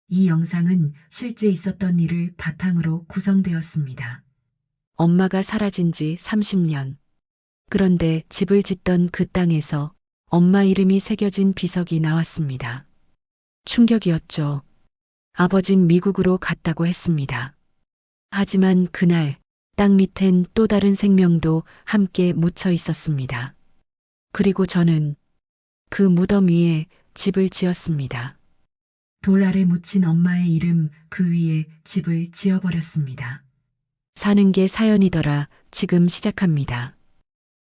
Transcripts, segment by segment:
이 영상은 실제 있었던 일을 바탕으로 구성되었습니다. 엄마가 사라진 지 30년. 그런데 집을 짓던 그 땅에서 엄마 이름이 새겨진 비석이 나왔습니다. 충격이었죠. 아버진 미국으로 갔다고 했습니다. 하지만 그날 땅 밑엔 또 다른 생명도 함께 묻혀 있었습니다. 그리고 저는 그 무덤 위에 집을 지었습니다. 돌 아래 묻힌 엄마의 이름 그 위에 집을 지어버렸습니다. 사는 게 사연이더라. 지금 시작합니다.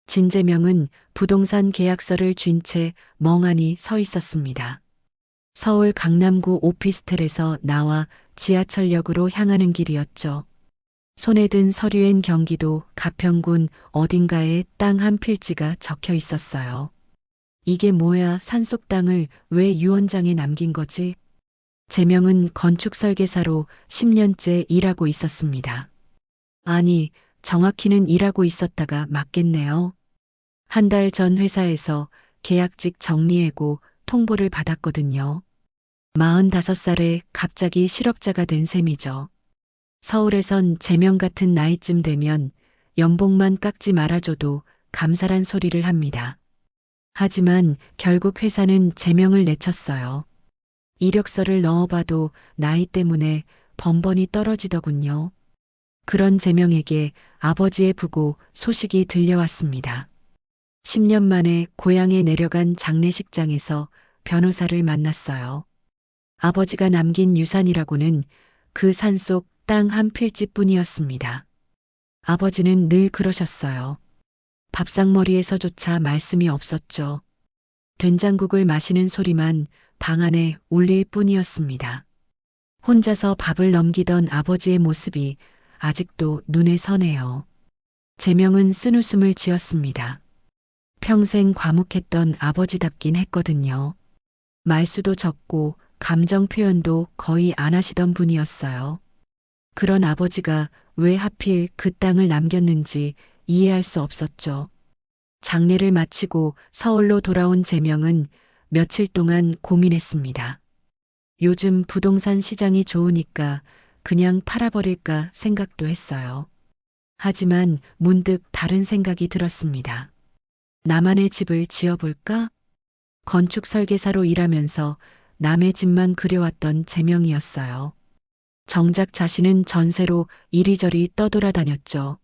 진재명은 부동산 계약서를 쥔 채 멍하니 서 있었습니다. 서울 강남구 오피스텔에서 나와 지하철역으로 향하는 길이었죠. 손에 든 서류엔 경기도 가평군 어딘가에 땅 한 필지가 적혀 있었어요. 이게 뭐야, 산속 땅을 왜 유언장에 남긴 거지? 재명은 건축 설계사로 10년째 일하고 있었습니다. 아니, 정확히는 일하고 있었다가 맞겠네요. 한 달 전 회사에서 계약직 정리해고 통보를 받았거든요. 45살에 갑자기 실업자가 된 셈이죠. 서울에선 재명 같은 나이쯤 되면 연봉만 깎지 말아줘도 감사란 소리를 합니다. 하지만 결국 회사는 재명을 내쳤어요. 이력서를 넣어봐도 나이 때문에 번번이 떨어지더군요. 그런 재명에게 아버지의 부고 소식이 들려왔습니다. 10년 만에 고향에 내려간 장례식장에서 변호사를 만났어요. 아버지가 남긴 유산이라고는 그 산속 땅 한 필지뿐이었습니다. 아버지는 늘 그러셨어요. 밥상머리에서조차 말씀이 없었죠. 된장국을 마시는 소리만 방 안에 울릴 뿐이었습니다. 혼자서 밥을 넘기던 아버지의 모습이 아직도 눈에 선해요. 재명은 쓴웃음을 지었습니다. 평생 과묵했던 아버지답긴 했거든요. 말수도 적고 감정 표현도 거의 안 하시던 분이었어요. 그런 아버지가 왜 하필 그 땅을 남겼는지 이해할 수 없었죠. 장례를 마치고 서울로 돌아온 재명은 며칠 동안 고민했습니다. 요즘 부동산 시장이 좋으니까 그냥 팔아버릴까 생각도 했어요. 하지만 문득 다른 생각이 들었습니다. 나만의 집을 지어볼까? 건축 설계사로 일하면서 남의 집만 그려왔던 재명이었어요. 정작 자신은 전세로 이리저리 떠돌아다녔죠.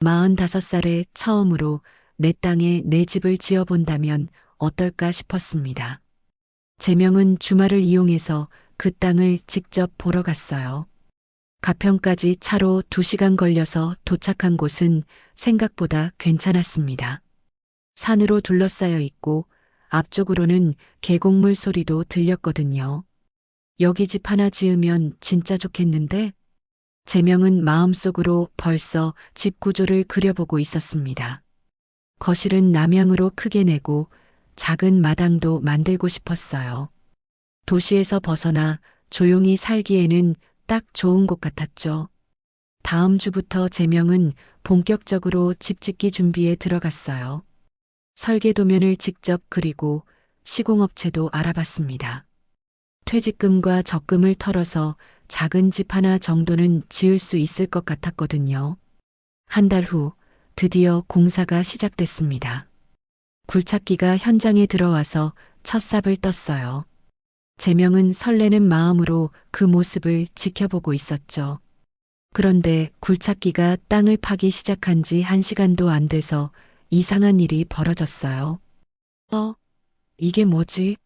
45살에 처음으로 내 땅에 내 집을 지어본다면 어떨까 싶었습니다. 재명은 주말을 이용해서 그 땅을 직접 보러 갔어요. 가평까지 차로 2시간 걸려서 도착한 곳은 생각보다 괜찮았습니다. 산으로 둘러싸여 있고 앞쪽으로는 계곡물 소리도 들렸거든요. 여기 집 하나 지으면 진짜 좋겠는데? 재명은 마음속으로 벌써 집 구조를 그려보고 있었습니다. 거실은 남향으로 크게 내고 작은 마당도 만들고 싶었어요. 도시에서 벗어나 조용히 살기에는 딱 좋은 곳 같았죠. 다음 주부터 재명은 본격적으로 집 짓기 준비에 들어갔어요. 설계 도면을 직접 그리고 시공업체도 알아봤습니다. 퇴직금과 적금을 털어서 작은 집 하나 정도는 지을 수 있을 것 같았거든요. 한 달 후 드디어 공사가 시작됐습니다. 굴착기가 현장에 들어와서 첫 삽을 떴어요. 재명은 설레는 마음으로 그 모습을 지켜보고 있었죠. 그런데 굴착기가 땅을 파기 시작한 지 1시간도 안 돼서 이상한 일이 벌어졌어요. 이게 뭐지?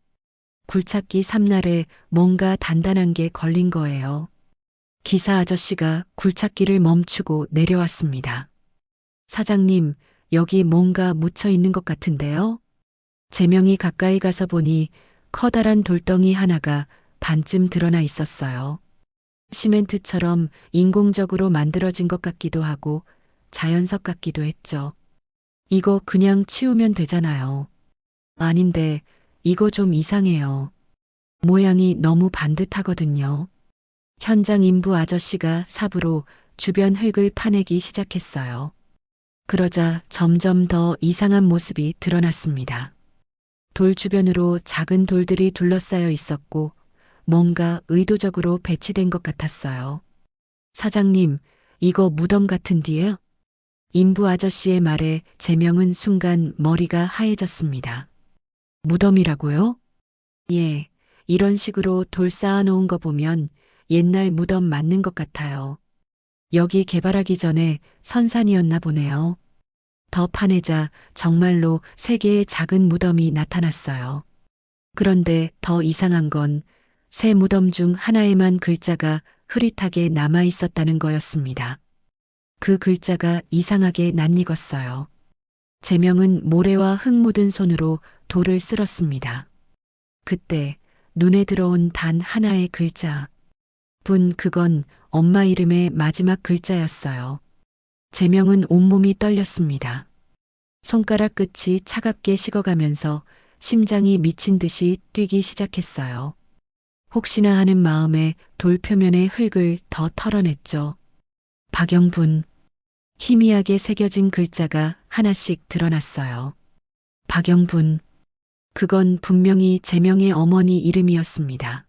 굴착기 삼날에 뭔가 단단한 게 걸린 거예요. 기사 아저씨가 굴착기를 멈추고 내려왔습니다. 사장님, 여기 뭔가 묻혀 있는 것 같은데요? 재명이 가까이 가서 보니 커다란 돌덩이 하나가 반쯤 드러나 있었어요. 시멘트처럼 인공적으로 만들어진 것 같기도 하고 자연석 같기도 했죠. 이거 그냥 치우면 되잖아요. 아닌데 이거 좀 이상해요. 모양이 너무 반듯하거든요. 현장 인부 아저씨가 삽으로 주변 흙을 파내기 시작했어요. 그러자 점점 더 이상한 모습이 드러났습니다. 돌 주변으로 작은 돌들이 둘러싸여 있었고 뭔가 의도적으로 배치된 것 같았어요. 사장님, 이거 무덤 같은디요? 인부 아저씨의 말에 제명은 순간 머리가 하얘졌습니다. 무덤이라고요? 예, 이런 식으로 돌 쌓아놓은 거 보면 옛날 무덤 맞는 것 같아요. 여기 개발하기 전에 선산이었나 보네요. 더 파내자 정말로 세 개의 작은 무덤이 나타났어요. 그런데 더 이상한 건 세 무덤 중 하나에만 글자가 흐릿하게 남아 있었다는 거였습니다. 그 글자가 이상하게 낯익었어요. 제명은 모래와 흙 묻은 손으로 돌을 쓸었습니다. 그때 눈에 들어온 단 하나의 글자. 그건 엄마 이름의 마지막 글자였어요. 제명은 온몸이 떨렸습니다. 손가락 끝이 차갑게 식어가면서 심장이 미친 듯이 뛰기 시작했어요. 혹시나 하는 마음에 돌 표면의 흙을 더 털어냈죠. 박영분. 희미하게 새겨진 글자가 하나씩 드러났어요. 박영분. 그건 분명히 제명의 어머니 이름이었습니다.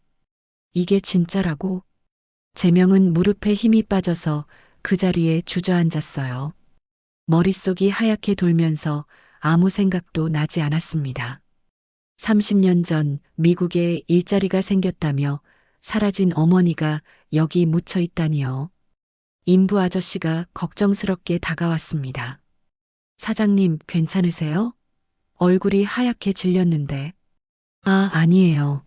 이게 진짜라고? 제명은 무릎에 힘이 빠져서 그 자리에 주저앉았어요. 머릿속이 하얗게 돌면서 아무 생각도 나지 않았습니다. 30년 전 미국에 일자리가 생겼다며 사라진 어머니가 여기 묻혀 있다니요. 인부 아저씨가 걱정스럽게 다가왔습니다. 사장님, 괜찮으세요? 얼굴이 하얗게 질렸는데. 아니에요.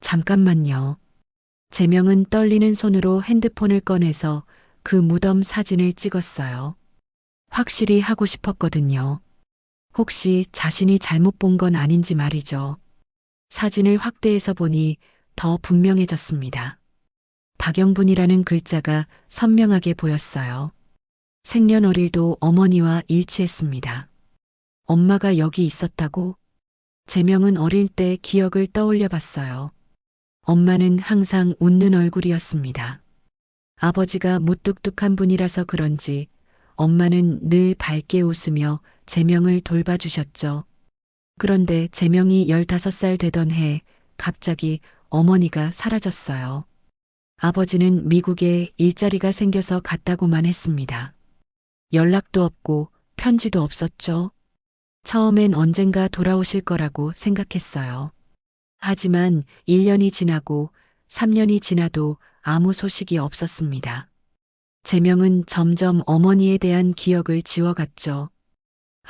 잠깐만요. 제명은 떨리는 손으로 핸드폰을 꺼내서 그 무덤 사진을 찍었어요. 확실히 하고 싶었거든요. 혹시 자신이 잘못 본 건 아닌지 말이죠. 사진을 확대해서 보니 더 분명해졌습니다. 박영분이라는 글자가 선명하게 보였어요. 생년월일도 어머니와 일치했습니다. 엄마가 여기 있었다고? 제명은 어릴 때 기억을 떠올려 봤어요. 엄마는 항상 웃는 얼굴이었습니다. 아버지가 무뚝뚝한 분이라서 그런지 엄마는 늘 밝게 웃으며 제명을 돌봐주셨죠. 그런데 제명이 15살 되던 해 갑자기 어머니가 사라졌어요. 아버지는 미국에 일자리가 생겨서 갔다고만 했습니다. 연락도 없고 편지도 없었죠. 처음엔 언젠가 돌아오실 거라고 생각했어요. 하지만 1년이 지나고 3년이 지나도 아무 소식이 없었습니다. 제명은 점점 어머니에 대한 기억을 지워갔죠.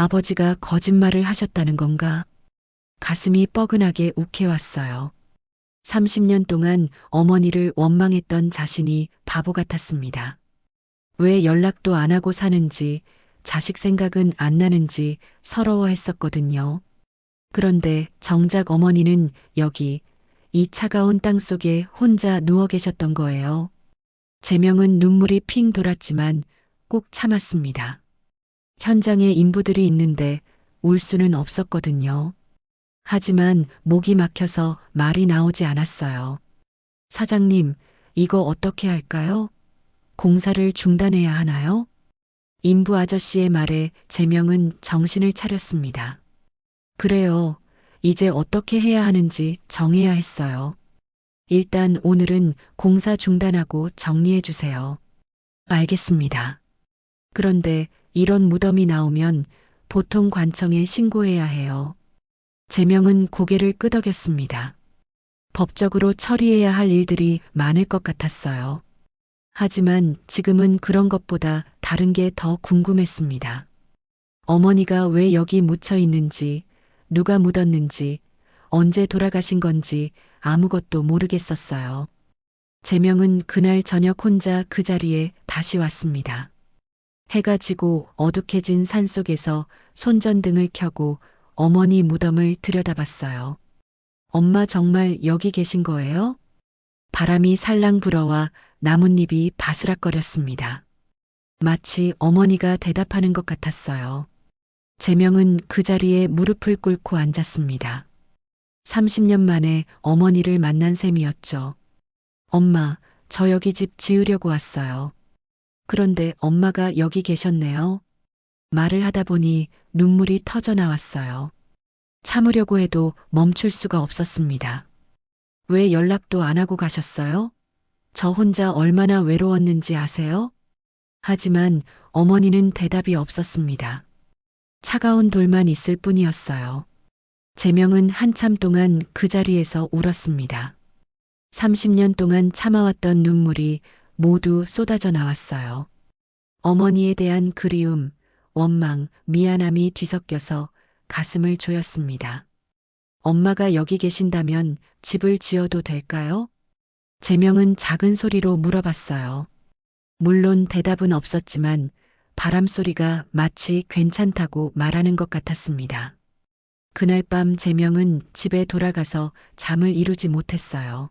아버지가 거짓말을 하셨다는 건가? 가슴이 뻐근하게 욱해왔어요. 30년 동안 어머니를 원망했던 자신이 바보 같았습니다. 왜 연락도 안 하고 사는지, 자식 생각은 안 나는지 서러워했었거든요. 그런데 정작 어머니는 여기 이 차가운 땅 속에 혼자 누워 계셨던 거예요. 제명은 눈물이 핑 돌았지만 꾹 참았습니다. 현장에 인부들이 있는데 울 수는 없었거든요. 하지만 목이 막혀서 말이 나오지 않았어요. 사장님, 이거 어떻게 할까요? 공사를 중단해야 하나요? 인부 아저씨의 말에 제명은 정신을 차렸습니다. 그래요. 이제 어떻게 해야 하는지 정해야 했어요. 일단 오늘은 공사 중단하고 정리해 주세요. 알겠습니다. 그런데 이런 무덤이 나오면 보통 관청에 신고해야 해요. 제명은 고개를 끄덕였습니다. 법적으로 처리해야 할 일들이 많을 것 같았어요. 하지만 지금은 그런 것보다 다른 게 더 궁금했습니다. 어머니가 왜 여기 묻혀 있는지, 누가 묻었는지, 언제 돌아가신 건지 아무것도 모르겠었어요. 제명은 그날 저녁 혼자 그 자리에 다시 왔습니다. 해가 지고 어둑해진 산속에서 손전등을 켜고 어머니 무덤을 들여다봤어요. 엄마 정말 여기 계신 거예요? 바람이 살랑 불어와 나뭇잎이 바스락거렸습니다. 마치 어머니가 대답하는 것 같았어요. 제명은 그 자리에 무릎을 꿇고 앉았습니다. 30년 만에 어머니를 만난 셈이었죠. 엄마, 저 여기 집 지으려고 왔어요. 그런데 엄마가 여기 계셨네요. 말을 하다 보니 눈물이 터져 나왔어요. 참으려고 해도 멈출 수가 없었습니다. 왜 연락도 안 하고 가셨어요? 저 혼자 얼마나 외로웠는지 아세요? 하지만 어머니는 대답이 없었습니다. 차가운 돌만 있을 뿐이었어요. 제명은 한참 동안 그 자리에서 울었습니다. 30년 동안 참아왔던 눈물이 모두 쏟아져 나왔어요. 어머니에 대한 그리움, 원망, 미안함이 뒤섞여서 가슴을 조였습니다. 엄마가 여기 계신다면 집을 지어도 될까요? 제명은 작은 소리로 물어봤어요. 물론 대답은 없었지만 바람 소리가 마치 괜찮다고 말하는 것 같았습니다. 그날 밤 제명은 집에 돌아가서 잠을 이루지 못했어요.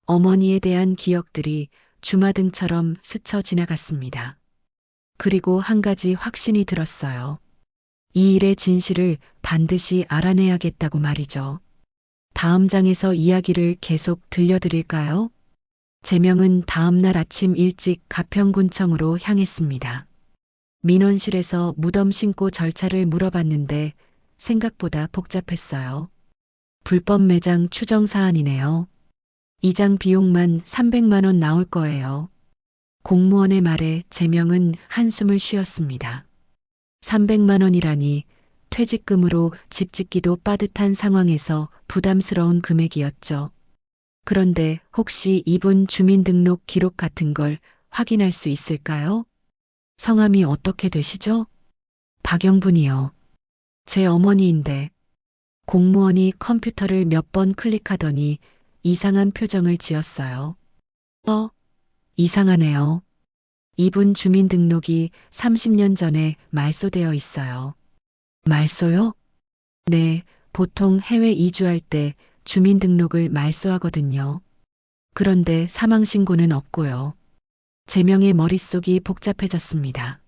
어머니에 대한 기억들이 주마등처럼 스쳐 지나갔습니다. 그리고 한 가지 확신이 들었어요. 이 일의 진실을 반드시 알아내야겠다고 말이죠. 다음 장에서 이야기를 계속 들려드릴까요? 제명은 다음 날 아침 일찍 가평군청으로 향했습니다. 민원실에서 무덤 신고 절차를 물어봤는데 생각보다 복잡했어요. 불법 매장 추정 사안이네요. 이장 비용만 300만 원 나올 거예요. 공무원의 말에 제명은 한숨을 쉬었습니다. 300만 원이라니 퇴직금으로 집 짓기도 빠듯한 상황에서 부담스러운 금액이었죠. 그런데 혹시 이분 주민등록 기록 같은 걸 확인할 수 있을까요? 성함이 어떻게 되시죠? 박영분이요. 제 어머니인데. 공무원이 컴퓨터를 몇 번 클릭하더니 이상한 표정을 지었어요. 이상하네요. 이분 주민등록이 30년 전에 말소되어 있어요. 말소요? 네, 보통 해외 이주할 때 주민등록을 말소하거든요. 그런데 사망신고는 없고요. 제명의 머릿속이 복잡해졌습니다.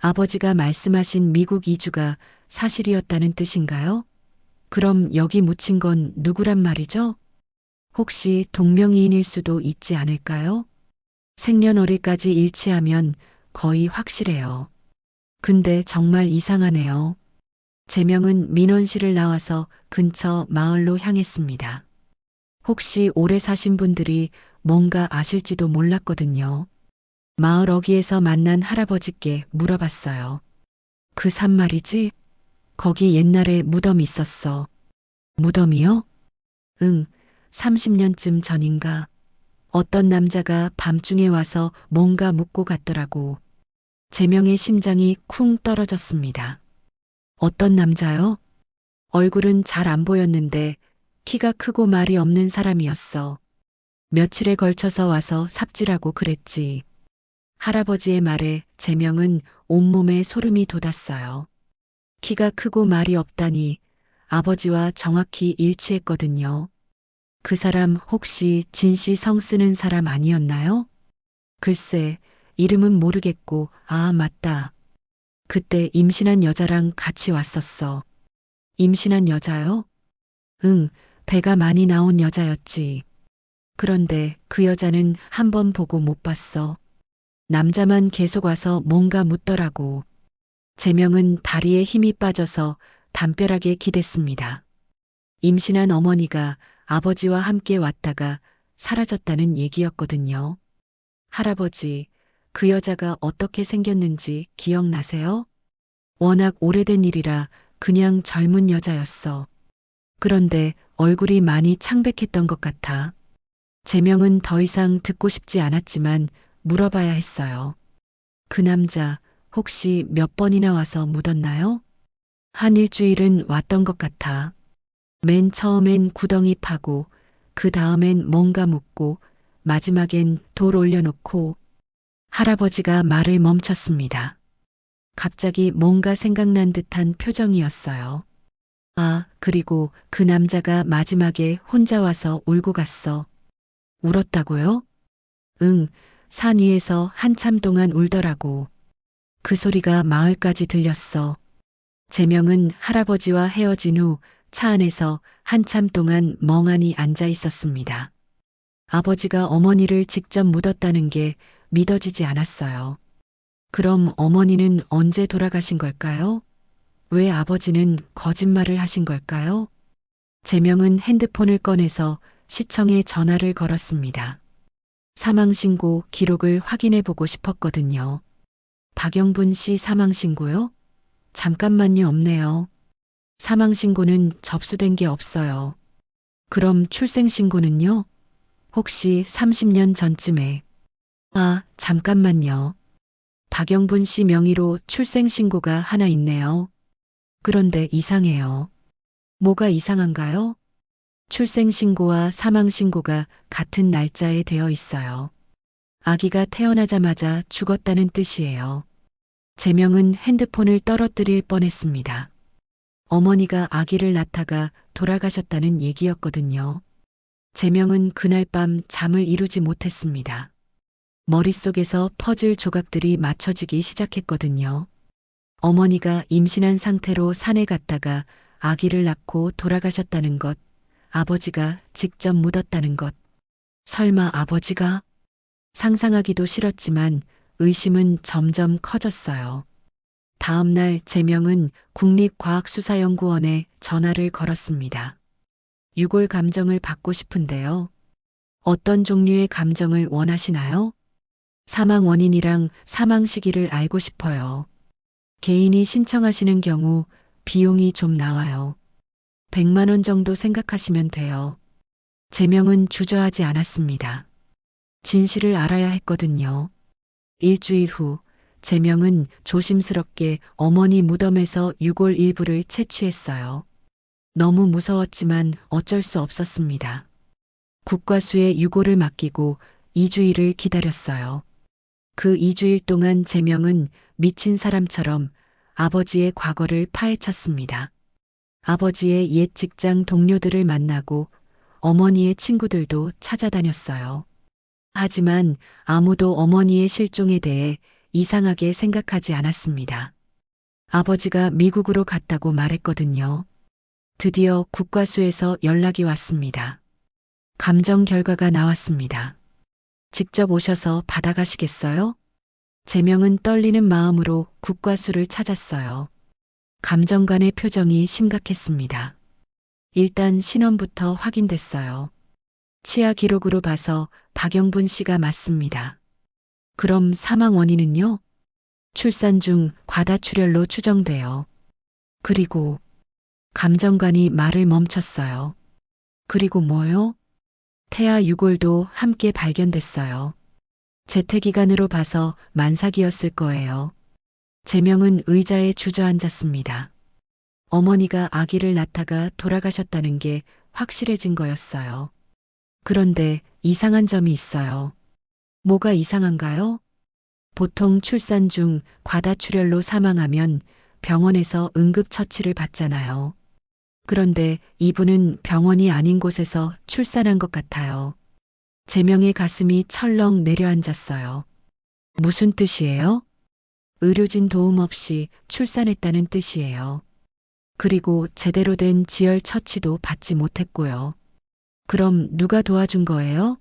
아버지가 말씀하신 미국 이주가 사실이었다는 뜻인가요? 그럼 여기 묻힌 건 누구란 말이죠? 혹시 동명이인일 수도 있지 않을까요? 생년월일까지 일치하면 거의 확실해요. 근데 정말 이상하네요. 제명은 민원실을 나와서 근처 마을로 향했습니다. 혹시 오래 사신 분들이 뭔가 아실지도 몰랐거든요. 마을 어귀에서 만난 할아버지께 물어봤어요. 그 산 말이지? 거기 옛날에 무덤 있었어. 무덤이요? 응, 30년쯤 전인가. 어떤 남자가 밤중에 와서 뭔가 묻고 갔더라고. 제명의 심장이 쿵 떨어졌습니다. 어떤 남자요? 얼굴은 잘 안 보였는데 키가 크고 말이 없는 사람이었어. 며칠에 걸쳐서 와서 삽질하고 그랬지. 할아버지의 말에 제명은 온몸에 소름이 돋았어요. 키가 크고 말이 없다니 아버지와 정확히 일치했거든요. 그 사람 혹시 진씨 성 쓰는 사람 아니었나요? 글쎄, 이름은 모르겠고, 아, 맞다. 그때 임신한 여자랑 같이 왔었어. 임신한 여자요? 응, 배가 많이 나온 여자였지. 그런데 그 여자는 한 번 보고 못 봤어. 남자만 계속 와서 뭔가 묻더라고. 제명은 다리에 힘이 빠져서 담벼락에 기댔습니다. 임신한 어머니가 아버지와 함께 왔다가 사라졌다는 얘기였거든요. 할아버지, 그 여자가 어떻게 생겼는지 기억나세요? 워낙 오래된 일이라 그냥 젊은 여자였어. 그런데 얼굴이 많이 창백했던 것 같아. 제명은 더 이상 듣고 싶지 않았지만 물어봐야 했어요. 그 남자 혹시 몇 번이나 와서 묻었나요? 한 일주일은 왔던 것 같아. 맨 처음엔 구덩이 파고, 그 다음엔 뭔가 묻고, 마지막엔 돌 올려놓고, 할아버지가 말을 멈췄습니다. 갑자기 뭔가 생각난 듯한 표정이었어요. 아, 그리고 그 남자가 마지막에 혼자 와서 울고 갔어. 울었다고요? 응, 산 위에서 한참 동안 울더라고. 그 소리가 마을까지 들렸어. 제명은 할아버지와 헤어진 후 차 안에서 한참 동안 멍하니 앉아 있었습니다. 아버지가 어머니를 직접 묻었다는 게 믿어지지 않았어요. 그럼 어머니는 언제 돌아가신 걸까요? 왜 아버지는 거짓말을 하신 걸까요? 제명은 핸드폰을 꺼내서 시청에 전화를 걸었습니다. 사망신고 기록을 확인해 보고 싶었거든요. 박영분 씨 사망신고요? 잠깐만요, 없네요. 사망신고는 접수된 게 없어요. 그럼 출생신고는요? 혹시 30년 전쯤에? 아, 잠깐만요. 박영분 씨 명의로 출생신고가 하나 있네요. 그런데 이상해요. 뭐가 이상한가요? 출생신고와 사망신고가 같은 날짜에 되어 있어요. 아기가 태어나자마자 죽었다는 뜻이에요. 제명은 핸드폰을 떨어뜨릴 뻔했습니다. 어머니가 아기를 낳다가 돌아가셨다는 얘기였거든요. 제명은 그날 밤 잠을 이루지 못했습니다. 머릿속에서 퍼즐 조각들이 맞춰지기 시작했거든요. 어머니가 임신한 상태로 산에 갔다가 아기를 낳고 돌아가셨다는 것, 아버지가 직접 묻었다는 것. 설마 아버지가? 상상하기도 싫었지만 의심은 점점 커졌어요. 다음 날 제명은 국립과학수사연구원에 전화를 걸었습니다. 유골 감정을 받고 싶은데요. 어떤 종류의 감정을 원하시나요? 사망 원인이랑 사망 시기를 알고 싶어요. 개인이 신청하시는 경우 비용이 좀 나와요. 100만 원 정도 생각하시면 돼요. 제명은 주저하지 않았습니다. 진실을 알아야 했거든요. 일주일 후 제명은 조심스럽게 어머니 무덤에서 유골 일부를 채취했어요. 너무 무서웠지만 어쩔 수 없었습니다. 국과수에 유골을 맡기고 2주일을 기다렸어요. 그 2주일 동안 제명은 미친 사람처럼 아버지의 과거를 파헤쳤습니다. 아버지의 옛 직장 동료들을 만나고 어머니의 친구들도 찾아다녔어요. 하지만 아무도 어머니의 실종에 대해 이상하게 생각하지 않았습니다. 아버지가 미국으로 갔다고 말했거든요. 드디어 국과수에서 연락이 왔습니다. 감정 결과가 나왔습니다. 직접 오셔서 받아가시겠어요? 제명은 떨리는 마음으로 국과수를 찾았어요. 감정관의 표정이 심각했습니다. 일단 신원부터 확인됐어요. 치아 기록으로 봐서 박영분 씨가 맞습니다. 그럼 사망 원인은요? 출산 중 과다출혈로 추정돼요. 그리고 감정관이 말을 멈췄어요. 그리고 뭐요? 태아 유골도 함께 발견됐어요. 재택기간으로 봐서 만삭이었을 거예요. 제명은 의자에 주저앉았습니다. 어머니가 아기를 낳다가 돌아가셨다는 게 확실해진 거였어요. 그런데 이상한 점이 있어요. 뭐가 이상한가요? 보통 출산 중 과다출혈로 사망하면 병원에서 응급처치를 받잖아요. 그런데 이분은 병원이 아닌 곳에서 출산한 것 같아요. 제명의 가슴이 철렁 내려앉았어요. 무슨 뜻이에요? 의료진 도움 없이 출산했다는 뜻이에요. 그리고 제대로 된 지혈 처치도 받지 못했고요. 그럼 누가 도와준 거예요?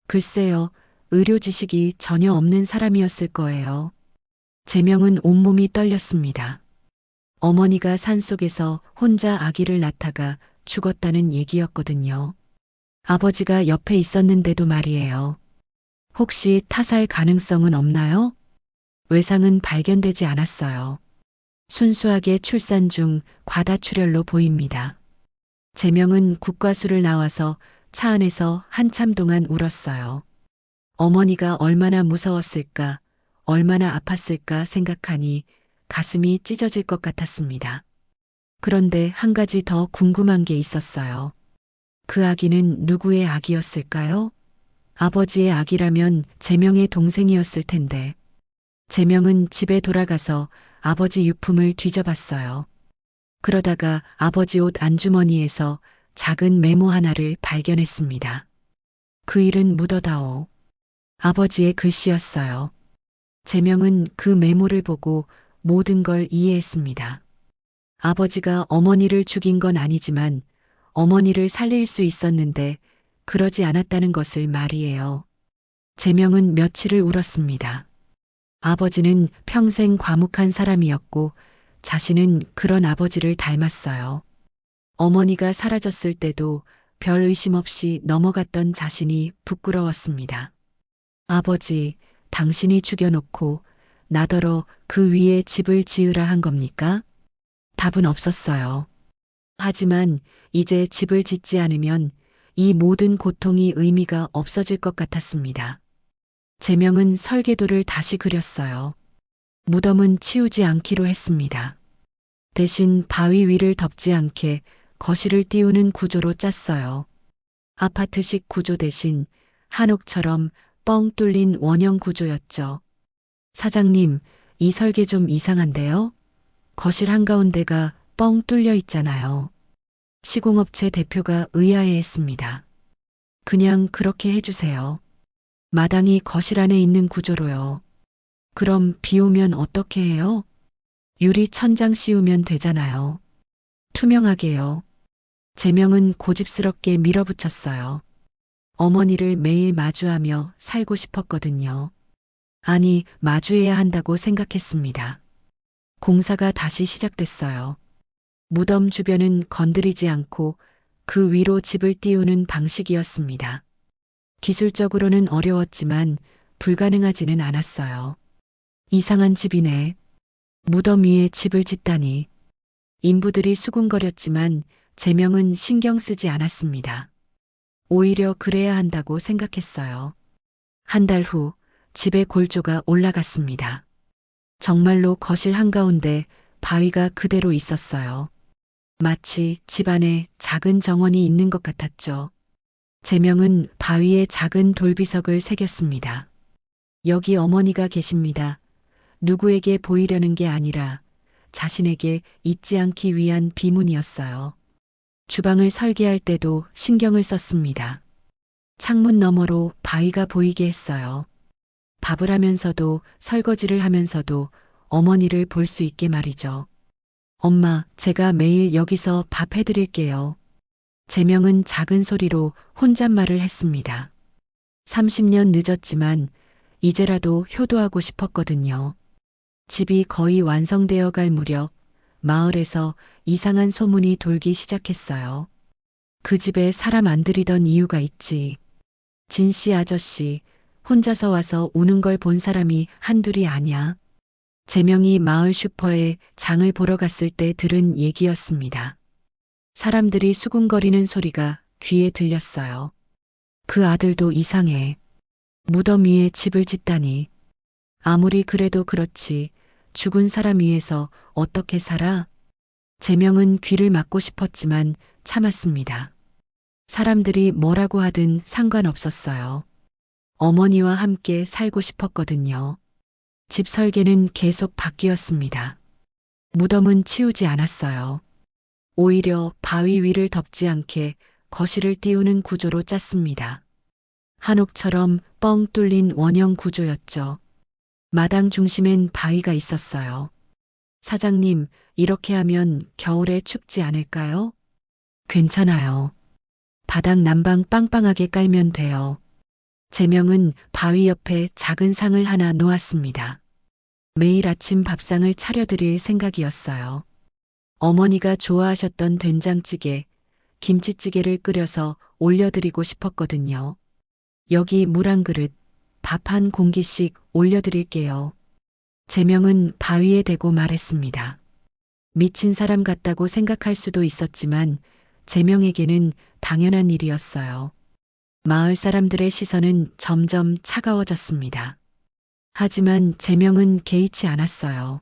글쎄요, 의료 지식이 전혀 없는 사람이었을 거예요. 제명은 온몸이 떨렸습니다. 어머니가 산속에서 혼자 아기를 낳다가 죽었다는 얘기였거든요. 아버지가 옆에 있었는데도 말이에요. 혹시 타살 가능성은 없나요? 외상은 발견되지 않았어요. 순수하게 출산 중 과다출혈로 보입니다. 제명은 국과수를 나와서 차 안에서 한참 동안 울었어요. 어머니가 얼마나 무서웠을까, 얼마나 아팠을까 생각하니 가슴이 찢어질 것 같았습니다. 그런데 한 가지 더 궁금한 게 있었어요. 그 아기는 누구의 아기였을까요? 아버지의 아기라면 제명의 동생이었을 텐데. 제명은 집에 돌아가서 아버지 유품을 뒤져봤어요. 그러다가 아버지 옷 안주머니에서 작은 메모 하나를 발견했습니다. 그 일은 묻어다오. 아버지의 글씨였어요. 제명은 그 메모를 보고 모든 걸 이해했습니다. 아버지가 어머니를 죽인 건 아니지만 어머니를 살릴 수 있었는데 그러지 않았다는 것을 말이에요. 제명은 며칠을 울었습니다. 아버지는 평생 과묵한 사람이었고 자신은 그런 아버지를 닮았어요. 어머니가 사라졌을 때도 별 의심 없이 넘어갔던 자신이 부끄러웠습니다. 아버지, 당신이 죽여놓고 나더러 그 위에 집을 지으라 한 겁니까? 답은 없었어요. 하지만 이제 집을 짓지 않으면 이 모든 고통이 의미가 없어질 것 같았습니다. 제명은 설계도를 다시 그렸어요. 무덤은 치우지 않기로 했습니다. 대신 바위 위를 덮지 않게 거실을 띄우는 구조로 짰어요. 아파트식 구조 대신 한옥처럼 뻥 뚫린 원형 구조였죠. 사장님, 이 설계 좀 이상한데요? 거실 한가운데가 뻥 뚫려 있잖아요. 시공업체 대표가 의아해했습니다. 그냥 그렇게 해주세요. 마당이 거실 안에 있는 구조로요. 그럼 비 오면 어떻게 해요? 유리 천장 씌우면 되잖아요. 투명하게요. 제명은 고집스럽게 밀어붙였어요. 어머니를 매일 마주하며 살고 싶었거든요. 아니, 마주해야 한다고 생각했습니다. 공사가 다시 시작됐어요. 무덤 주변은 건드리지 않고 그 위로 집을 띄우는 방식이었습니다. 기술적으로는 어려웠지만 불가능하지는 않았어요. 이상한 집이네. 무덤 위에 집을 짓다니. 인부들이 수군거렸지만 제명은 신경 쓰지 않았습니다. 오히려 그래야 한다고 생각했어요. 한 달 후 집의 골조가 올라갔습니다. 정말로 거실 한가운데 바위가 그대로 있었어요. 마치 집안에 작은 정원이 있는 것 같았죠. 제명은 바위에 작은 돌비석을 새겼습니다. 여기 어머니가 계십니다. 누구에게 보이려는 게 아니라 자신에게 잊지 않기 위한 비문이었어요. 주방을 설계할 때도 신경을 썼습니다. 창문 너머로 바위가 보이게 했어요. 밥을 하면서도 설거지를 하면서도 어머니를 볼 수 있게 말이죠. 엄마, 제가 매일 여기서 밥 해드릴게요. 제명은 작은 소리로 혼잣말을 했습니다. 30년 늦었지만 이제라도 효도하고 싶었거든요. 집이 거의 완성되어 갈 무렵 마을에서 이상한 소문이 돌기 시작했어요. 그 집에 사람 안 들이던 이유가 있지. 진씨 아저씨 혼자서 와서 우는 걸 본 사람이 한둘이 아냐. 제명이 마을 슈퍼에 장을 보러 갔을 때 들은 얘기였습니다. 사람들이 수군거리는 소리가 귀에 들렸어요. 그 아들도 이상해. 무덤 위에 집을 짓다니. 아무리 그래도 그렇지 죽은 사람 위에서 어떻게 살아? 제명은 귀를 막고 싶었지만 참았습니다. 사람들이 뭐라고 하든 상관없었어요. 어머니와 함께 살고 싶었거든요. 집 설계는 계속 바뀌었습니다. 무덤은 치우지 않았어요. 오히려 바위 위를 덮지 않게 거실을 띄우는 구조로 짰습니다. 한옥처럼 뻥 뚫린 원형 구조였죠. 마당 중심엔 바위가 있었어요. 사장님, 이렇게 하면 겨울에 춥지 않을까요? 괜찮아요. 바닥 난방 빵빵하게 깔면 돼요. 제명은 바위 옆에 작은 상을 하나 놓았습니다. 매일 아침 밥상을 차려드릴 생각이었어요. 어머니가 좋아하셨던 된장찌개, 김치찌개를 끓여서 올려드리고 싶었거든요. 여기 물 한 그릇, 밥 한 공기씩 올려드릴게요. 제명은 바위에 대고 말했습니다. 미친 사람 같다고 생각할 수도 있었지만 제명에게는 당연한 일이었어요. 마을 사람들의 시선은 점점 차가워졌습니다. 하지만 제명은 개의치 않았어요.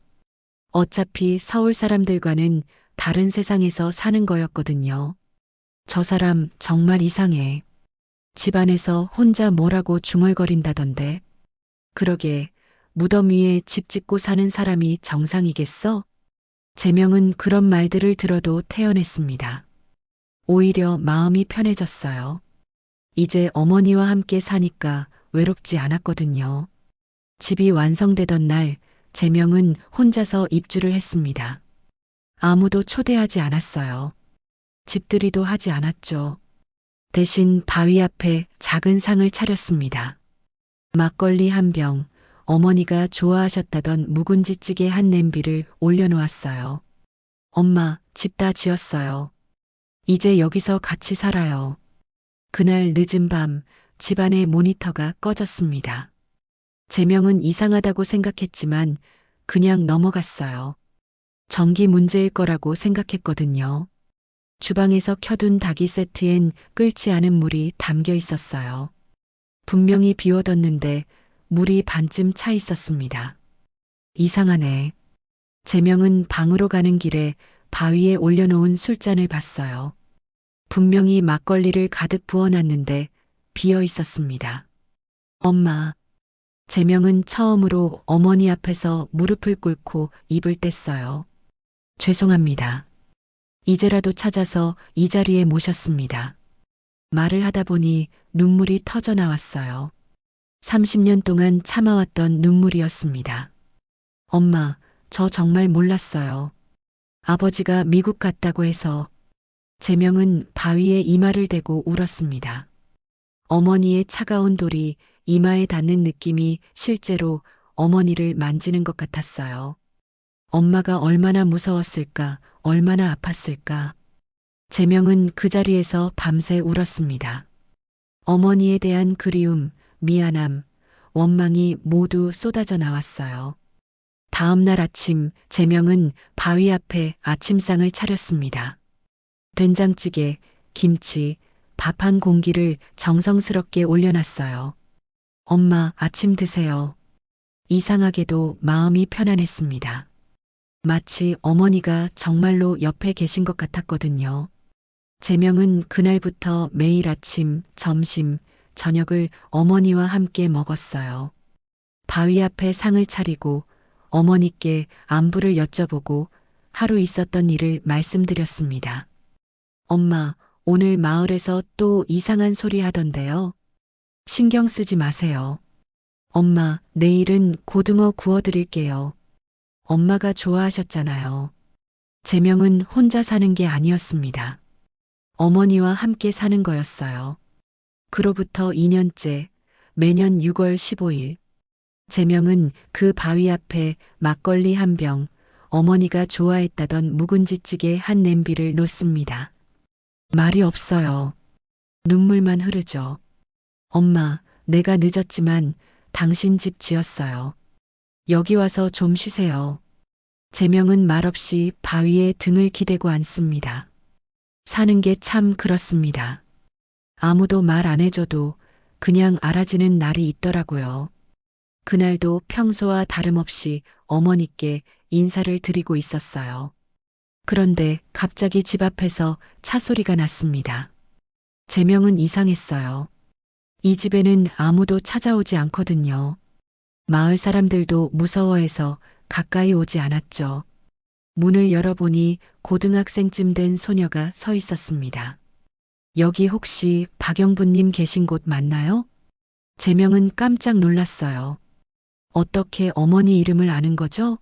어차피 서울 사람들과는 다른 세상에서 사는 거였거든요. 저 사람 정말 이상해. 집안에서 혼자 뭐라고 중얼거린다던데. 그러게 무덤 위에 집 짓고 사는 사람이 정상이겠어? 제명은 그런 말들을 들어도 태연했습니다. 오히려 마음이 편해졌어요. 이제 어머니와 함께 사니까 외롭지 않았거든요. 집이 완성되던 날 제명은 혼자서 입주를 했습니다. 아무도 초대하지 않았어요. 집들이도 하지 않았죠. 대신 바위 앞에 작은 상을 차렸습니다. 막걸리 한 병, 어머니가 좋아하셨다던 묵은지찌개 한 냄비를 올려놓았어요. 엄마, 집 다 지었어요. 이제 여기서 같이 살아요. 그날 늦은 밤 집안의 모니터가 꺼졌습니다. 제명은 이상하다고 생각했지만 그냥 넘어갔어요. 전기 문제일 거라고 생각했거든요. 주방에서 켜둔 닭이 세트엔 끓지 않은 물이 담겨 있었어요. 분명히 비워뒀는데 물이 반쯤 차 있었습니다. 이상하네. 제명은 방으로 가는 길에 바위에 올려놓은 술잔을 봤어요. 분명히 막걸리를 가득 부어놨는데 비어 있었습니다. 엄마. 제명은 처음으로 어머니 앞에서 무릎을 꿇고 입을 뗐어요. 죄송합니다. 이제라도 찾아서 이 자리에 모셨습니다. 말을 하다 보니 눈물이 터져 나왔어요. 30년 동안 참아왔던 눈물이었습니다. 엄마, 저 정말 몰랐어요. 아버지가 미국 갔다고 해서. 제명은 바위에 이마를 대고 울었습니다. 어머니의 차가운 돌이 이마에 닿는 느낌이 실제로 어머니를 만지는 것 같았어요. 엄마가 얼마나 무서웠을까, 얼마나 아팠을까. 제명은 그 자리에서 밤새 울었습니다. 어머니에 대한 그리움, 미안함, 원망이 모두 쏟아져 나왔어요. 다음 날 아침, 제명은 바위 앞에 아침상을 차렸습니다. 된장찌개, 김치, 밥 한 공기를 정성스럽게 올려놨어요. 엄마, 아침 드세요. 이상하게도 마음이 편안했습니다. 마치 어머니가 정말로 옆에 계신 것 같았거든요. 제명은 그날부터 매일 아침, 점심, 저녁을 어머니와 함께 먹었어요. 바위 앞에 상을 차리고 어머니께 안부를 여쭤보고 하루 있었던 일을 말씀드렸습니다. 엄마, 오늘 마을에서 또 이상한 소리 하던데요. 신경 쓰지 마세요. 엄마, 내일은 고등어 구워드릴게요. 엄마가 좋아하셨잖아요. 제명은 혼자 사는 게 아니었습니다. 어머니와 함께 사는 거였어요. 그로부터 2년째, 매년 6월 15일, 제명은 그 바위 앞에 막걸리 한 병, 어머니가 좋아했다던 묵은지찌개 한 냄비를 놓습니다. 말이 없어요. 눈물만 흐르죠. 엄마, 내가 늦었지만 당신 집 지었어요. 여기 와서 좀 쉬세요. 제명은 말없이 바위에 등을 기대고 앉습니다. 사는 게 참 그렇습니다. 아무도 말 안 해줘도 그냥 알아지는 날이 있더라고요. 그날도 평소와 다름없이 어머니께 인사를 드리고 있었어요. 그런데 갑자기 집 앞에서 차 소리가 났습니다. 제명은 이상했어요. 이 집에는 아무도 찾아오지 않거든요. 마을 사람들도 무서워해서 가까이 오지 않았죠. 문을 열어보니 고등학생쯤 된 소녀가 서 있었습니다. 여기 혹시 박영부님 계신 곳 맞나요? 제명은 깜짝 놀랐어요. 어떻게 어머니 이름을 아는 거죠?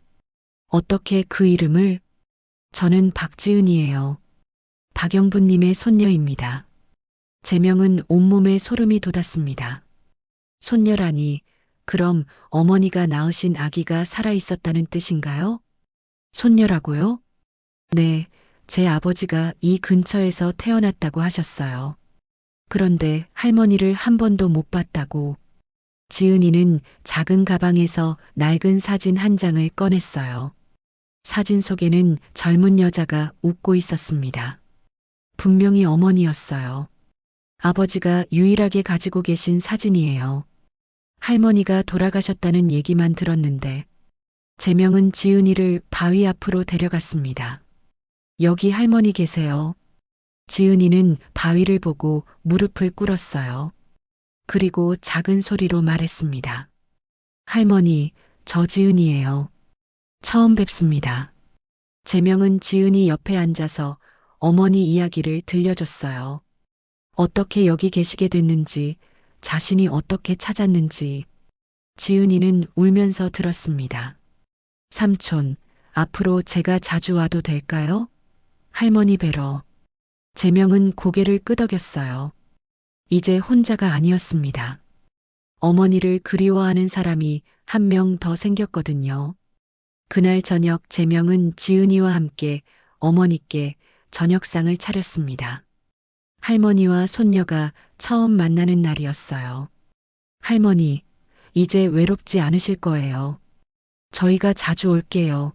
어떻게 그 이름을? 저는 박지은이에요. 박영부님의 손녀입니다. 제명은 온몸에 소름이 돋았습니다. 손녀라니, 그럼 어머니가 낳으신 아기가 살아있었다는 뜻인가요? 손녀라고요? 네, 제 아버지가 이 근처에서 태어났다고 하셨어요. 그런데 할머니를 한 번도 못 봤다고. 지은이는 작은 가방에서 낡은 사진 한 장을 꺼냈어요. 사진 속에는 젊은 여자가 웃고 있었습니다. 분명히 어머니였어요. 아버지가 유일하게 가지고 계신 사진이에요. 할머니가 돌아가셨다는 얘기만 들었는데 제명은 지은이를 바위 앞으로 데려갔습니다. 여기 할머니 계세요. 지은이는 바위를 보고 무릎을 꿇었어요. 그리고 작은 소리로 말했습니다. 할머니, 저 지은이에요. 처음 뵙습니다. 제명은 지은이 옆에 앉아서 어머니 이야기를 들려줬어요. 어떻게 여기 계시게 됐는지, 자신이 어떻게 찾았는지. 지은이는 울면서 들었습니다. 삼촌, 앞으로 제가 자주 와도 될까요? 할머니 뵈러. 제명은 고개를 끄덕였어요. 이제 혼자가 아니었습니다. 어머니를 그리워하는 사람이 한 명 더 생겼거든요. 그날 저녁 제명은 지은이와 함께 어머니께 저녁상을 차렸습니다. 할머니와 손녀가 처음 만나는 날이었어요. 할머니, 이제 외롭지 않으실 거예요. 저희가 자주 올게요.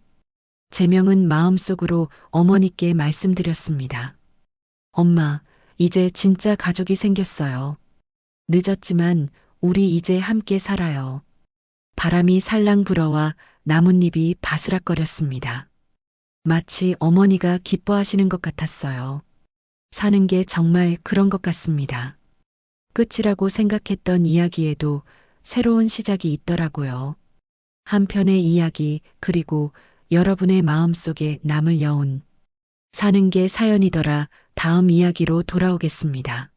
제명은 마음속으로 어머니께 말씀드렸습니다. 엄마, 이제 진짜 가족이 생겼어요. 늦었지만 우리 이제 함께 살아요. 바람이 살랑 불어와 나뭇잎이 바스락거렸습니다. 마치 어머니가 기뻐하시는 것 같았어요. 사는 게 정말 그런 것 같습니다. 끝이라고 생각했던 이야기에도 새로운 시작이 있더라고요. 한편의 이야기, 그리고 여러분의 마음속에 남을 여운. 사는 게 사연이더라. 다음 이야기로 돌아오겠습니다.